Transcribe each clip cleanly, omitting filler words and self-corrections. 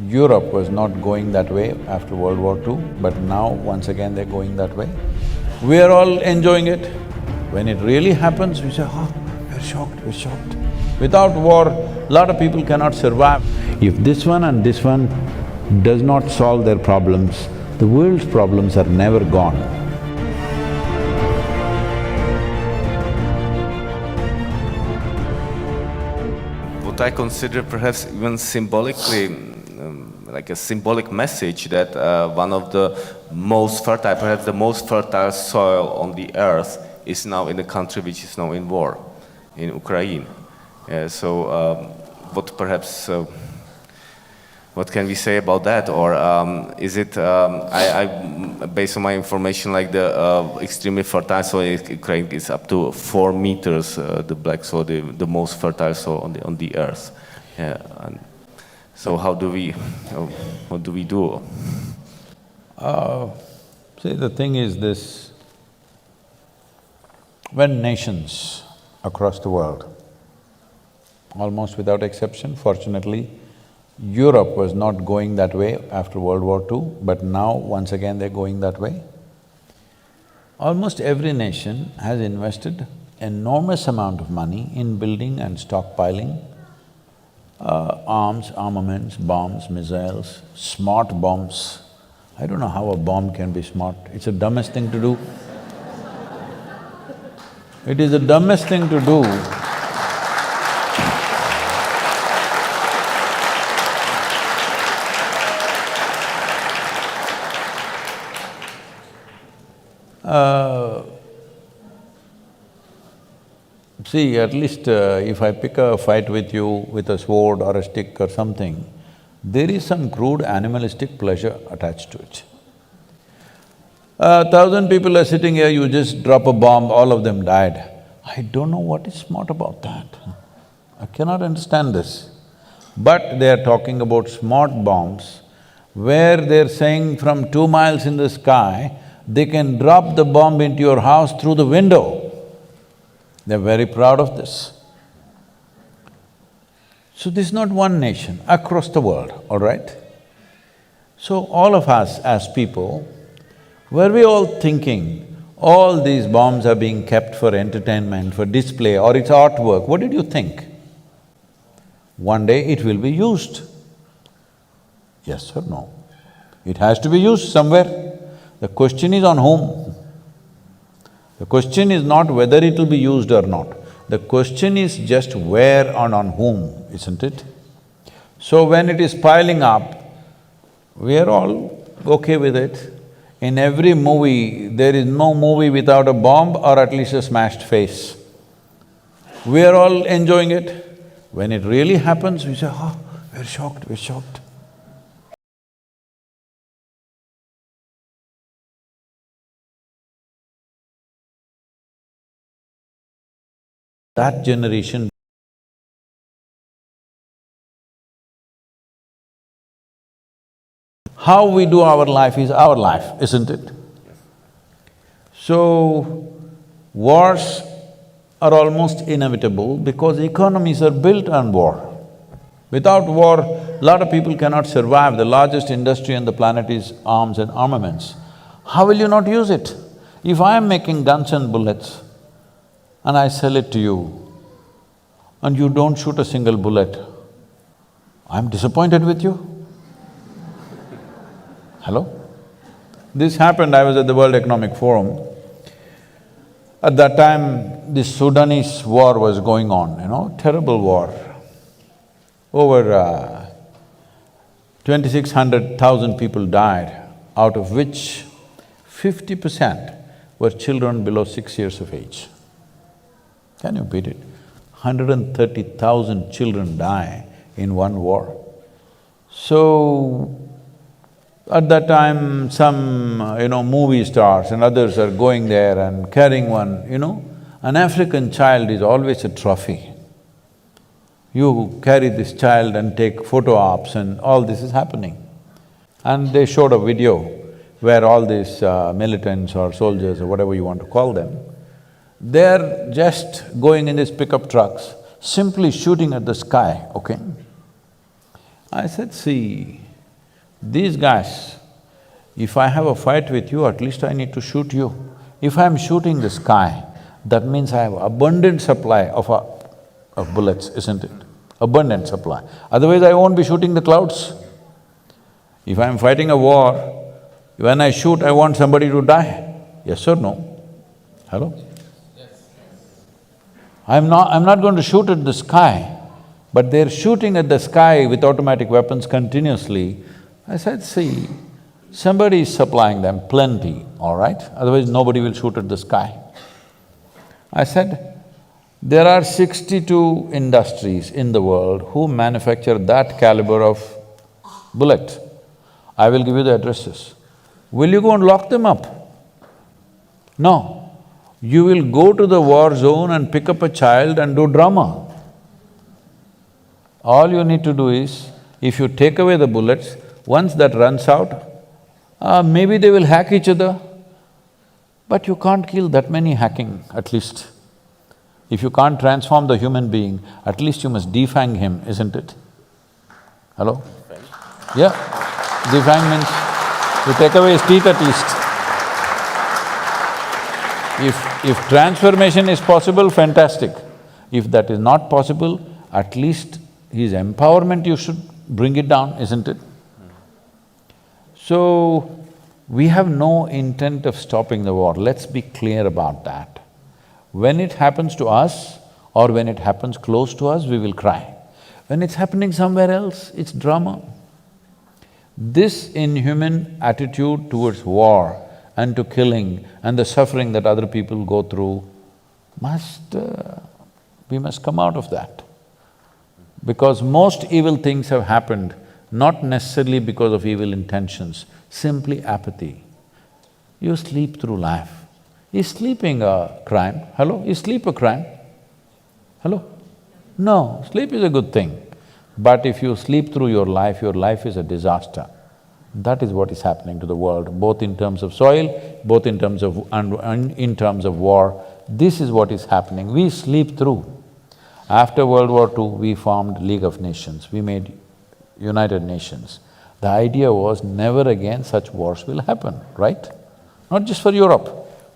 Europe was not going that way after World War II, but now once again they're going that way. We are all enjoying it. When it really happens, we say, oh, we're shocked, we're shocked. Without war, lot of people cannot survive. If this one and this one does not solve their problems, the world's problems are never gone. What I consider perhaps even symbolically, like a symbolic message that one of the most fertile, perhaps the most fertile soil on the earth is now in a country which is now in war, in Ukraine. What perhaps, what can we say about that? Or is it, based on my information, like the extremely fertile soil in Ukraine is up to 4 meters, the black soil, the most fertile soil on the earth. So how do we, what do we do? See, the thing is this, when nations across the world, almost without exception, fortunately, Europe was not going that way after World War II, but now once again they're going that way. Almost every nation has invested enormous amount of money in building and stockpiling arms, armaments, bombs, missiles, smart bombs. I don't know how a bomb can be smart, it's the dumbest thing to do. It is the dumbest thing to do. See, at least if I pick a fight with you with a sword or a stick or something, there is some crude animalistic pleasure attached to it. 1,000 people are sitting here, you just drop a bomb, all of them died. I don't know what is smart about that. I cannot understand this. But they are talking about smart bombs, where they're saying from 2 miles in the sky, they can drop the bomb into your house through the window. They're very proud of this. So this is not one nation, across the world, all right? So all of us as people, were we all thinking, all these bombs are being kept for entertainment, for display, or it's artwork, what did you think? One day it will be used. Yes or no? It has to be used somewhere. The question is on whom? The question is not whether it will be used or not. The question is just where and on whom, isn't it? So when it is piling up, we are all okay with it. In every movie, there is no movie without a bomb or at least a smashed face. We are all enjoying it. When it really happens, we say, oh, we're shocked, we're shocked. That generation how we do our life is our life, isn't it? So, wars are almost inevitable because economies are built on war. Without war, lot of people cannot survive. The largest industry on the planet is arms and armaments. How will you not use it? If I am making guns and bullets and I sell it to you and you don't shoot a single bullet, I'm disappointed with you. Hello? This happened, I was at the World Economic Forum. At that time, the Sudanese war was going on, terrible war. Over 2,600,000 people died, out of which 50% were children below 6 years of age. Can you beat it? 130,000 children die in one war. So, at that time, some, movie stars and others are going there and carrying one, an African child is always a trophy. You carry this child and take photo ops and all this is happening. And they showed a video where all these militants or soldiers or whatever you want to call them, they're just going in these pickup trucks, simply shooting at the sky, okay? I said, see, these guys, if I have a fight with you, at least I need to shoot you. If I'm shooting the sky, that means I have abundant supply of bullets, isn't it? Abundant supply. Otherwise I won't be shooting the clouds. If I'm fighting a war, when I shoot, I want somebody to die. Yes or no? Hello? I'm not going to shoot at the sky, but they're shooting at the sky with automatic weapons continuously. I said, see, somebody is supplying them plenty, all right? Otherwise nobody will shoot at the sky. I said, there are 62 industries in the world who manufacture that caliber of bullet. I will give you the addresses. Will you go and lock them up? No. You will go to the war zone and pick up a child and do drama. All you need to do is, if you take away the bullets, once that runs out, maybe they will hack each other, but you can't kill that many hacking, at least. If you can't transform the human being, at least you must defang him, isn't it? Hello? Yeah, defang means you take away his teeth at least. If transformation is possible, fantastic. If that is not possible, at least his empowerment you should bring it down, isn't it? So, we have no intent of stopping the war, let's be clear about that. When it happens to us or when it happens close to us, we will cry. When it's happening somewhere else, it's drama. This inhuman attitude towards war and to killing and the suffering that other people go through we must come out of that. Because most evil things have happened not necessarily because of evil intentions, simply apathy. You sleep through life. Is sleeping a crime? Hello? Is sleep a crime? Hello? No, sleep is a good thing. But if you sleep through your life is a disaster. That is what is happening to the world, both in terms of soil, both in terms of… in terms of war. This is what is happening, we sleep through. After World War II, we formed League of Nations, we made United Nations. The idea was never again such wars will happen, right? Not just for Europe,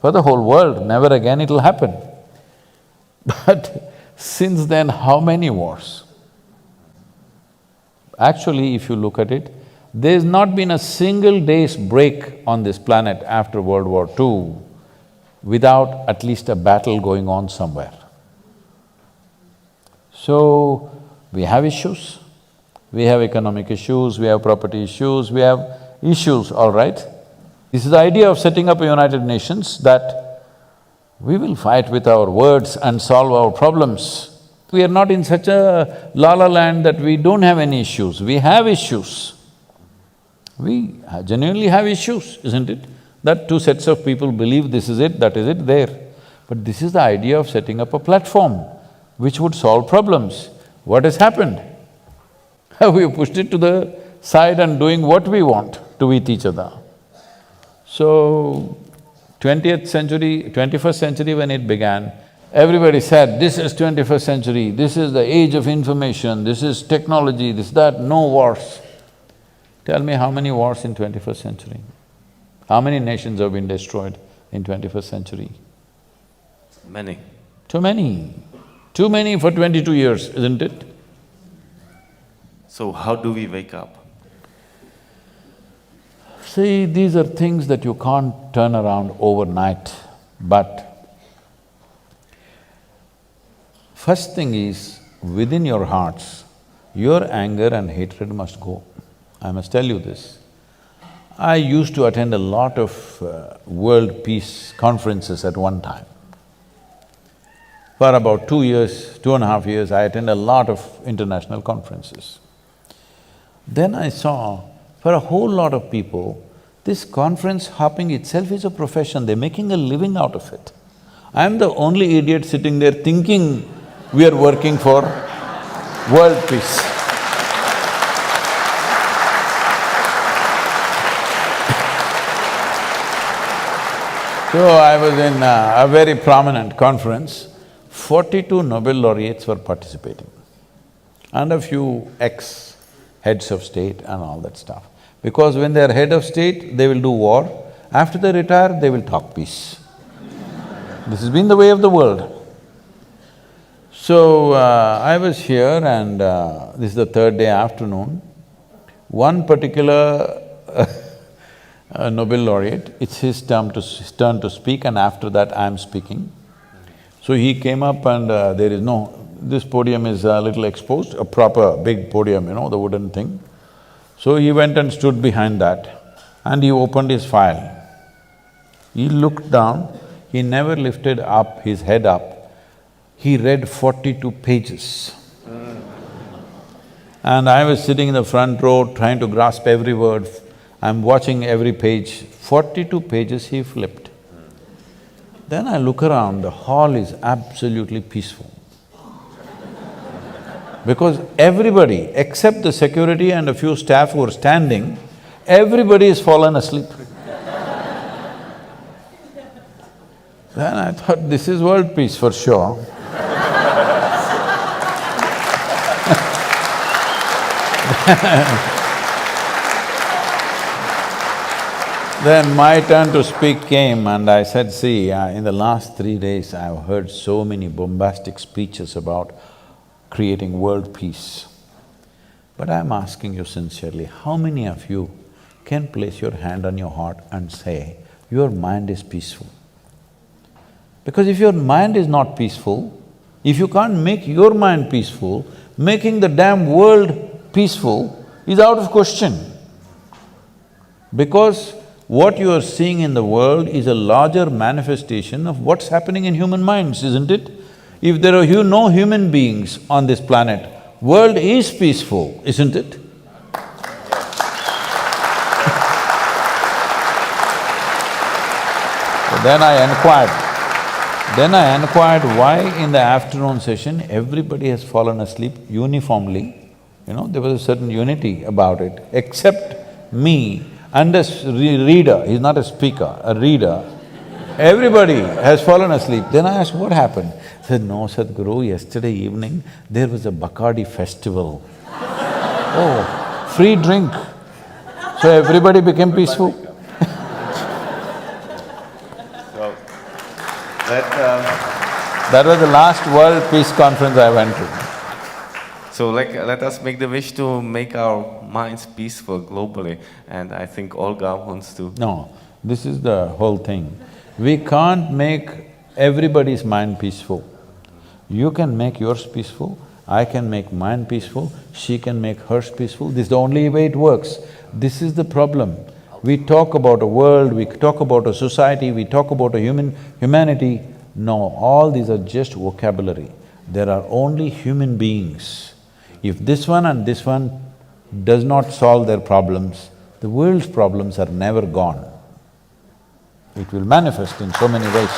for the whole world, never again it'll happen. But since then, how many wars? Actually, if you look at it, there's not been a single day's break on this planet after World War II without at least a battle going on somewhere. So, we have issues, we have economic issues, we have property issues, we have issues, all right? This is the idea of setting up a United Nations, that we will fight with our words and solve our problems. We are not in such a la-la land that we don't have any issues, we have issues. We genuinely have issues, isn't it? That two sets of people believe this is it, that is it, there. But this is the idea of setting up a platform which would solve problems. What has happened? We have pushed it to the side and doing what we want to with each other. So, 20th century, 21st century when it began, everybody said, this is 21st century, this is the age of information, this is technology, this, that, no wars. Tell me how many wars in 21st century? How many nations have been destroyed in 21st century? Many. Too many. Too many for 22 years, isn't it? So how do we wake up? See, these are things that you can't turn around overnight, but first thing is, within your hearts, your anger and hatred must go. I must tell you this. I used to attend a lot of world peace conferences at one time. For about 2 years, 2.5 years, I attended a lot of international conferences. Then I saw, for a whole lot of people, this conference hopping itself is a profession, they're making a living out of it. I'm the only idiot sitting there thinking we are working for world peace. So I was in a very prominent conference, 42 Nobel laureates were participating and a few heads of state and all that stuff. Because when they're head of state, they will do war. After they retire, they will talk peace. This has been the way of the world. So, I was here and this is the third day afternoon. One particular Nobel laureate, it's his turn to speak, and after that I'm speaking. So he came up and this podium is a little exposed, a proper big podium, the wooden thing. So he went and stood behind that and he opened his file. He looked down, he never lifted up his head up. He read 42 pages. And I was sitting in the front row trying to grasp every word. I'm watching every page. 42 pages he flipped. Then I look around, the hall is absolutely peaceful. Because everybody, except the security and a few staff who are standing, everybody has fallen asleep. Then I thought, this is world peace for sure. Then my turn to speak came and I said, see, in the last 3 days I've heard so many bombastic speeches about creating world peace. But I'm asking you sincerely, how many of you can place your hand on your heart and say, your mind is peaceful? Because if your mind is not peaceful, if you can't make your mind peaceful, making the damn world peaceful is out of question. Because what you are seeing in the world is a larger manifestation of what's happening in human minds, isn't it? If there are no human beings on this planet, world is peaceful, isn't it? So then I inquired why in the afternoon session everybody has fallen asleep uniformly. There was a certain unity about it, except me and a reader, he's not a speaker, a reader. Everybody has fallen asleep. Then I asked, what happened? He said, no, Sadhguru, yesterday evening there was a Bacardi festival. Oh, free drink. So everybody became peaceful. That was the last World Peace Conference I went to. So let us make the wish to make our minds peaceful globally, and I think Olga wants to… No, this is the whole thing. We can't make everybody's mind peaceful. You can make yours peaceful, I can make mine peaceful, she can make hers peaceful, this is the only way it works. This is the problem. We talk about a world, we talk about a society, we talk about a humanity. No, all these are just vocabulary. There are only human beings. If this one and this one does not solve their problems, the world's problems are never gone. It will manifest in so many ways.